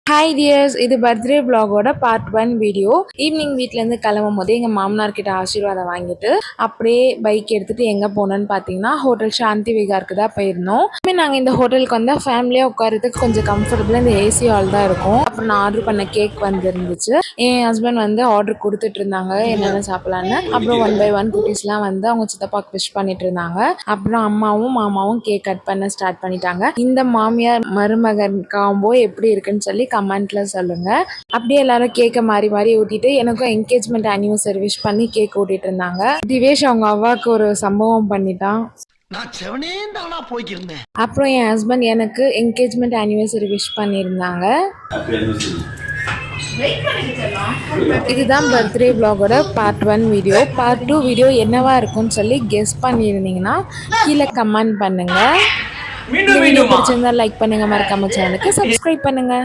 Hi tears, இது birthday vlogோட part 1 video. Evening வீட்டிலேருந்து கிளம்பும் போதே எங்கள் மாமனார்கிட்ட ஆசீர்வாதம் வாங்கிட்டு அப்படியே பைக் எடுத்துகிட்டு எங்கே போனோன்னு பார்த்தீங்கன்னா ஹோட்டல் சாந்தி விகாருக்கு தான் போயிருந்தோம். நாங்கள் இந்த ஹோட்டலுக்கு வந்தால் ஃபேமிலியாக உட்காரத்துக்கு கொஞ்சம் கம்ஃபர்டபுளாக இந்த ஏசி ஹால் தான் இருக்கும். அப்புறம் நான் ஆர்டர் பண்ண கேக் வந்துருந்துச்சு. என் ஹஸ்பண்ட் வந்து ஆர்டர் கொடுத்துட்டு இருந்தாங்க என்னென்ன சாப்பிட்லான்னு. அப்புறம் 1 by 1 குட்டீஸ்லாம் வந்து அவங்க சித்தப்பாக்கு விஷ் பண்ணிட்டு இருந்தாங்க. அப்புறம் அம்மாவும் மாமாவும் கேக் கட் பண்ண ஸ்டார்ட் பண்ணிட்டாங்க. இந்த மாமியார் மருமகன் காம்போ எப்படி இருக்குன்னு சொல்லி கமெண்ட்ல சொல்லுங்க. அப்படியே எல்லாரும் கேக்க மாறி ஊட்டிட்டு எனக்கும் என்கேஜ்மெண்ட் ஆனிவர்சரி விஷ் பண்ணி கேக் ஊட்டிட்டு இருந்தாங்க. திவேஷ் அவங்க அவ்வாக்கு ஒரு சம்பவம் பண்ணிட்டான். அப்புறம் என் ஹஸ்பண்ட் எனக்கு என்கேஜ்மெண்ட் ஆனிவர்சரி விஷ் பண்ணியிருந்தாங்க. இதுதான் பர்த்டே vlogோட பார்ட் 1 வீடியோ. பார்ட் 2 வீடியோ என்னவா இருக்கும்னு சொல்லி கெஸ் பண்ணியிருந்தீங்கன்னா கீழே கமெண்ட் பண்ணுங்க. பிடிச்சிருந்தா லைக் பண்ணுங்க, மறக்காம சேனலுக்கு சப்ஸ்கிரைப் பண்ணுங்க.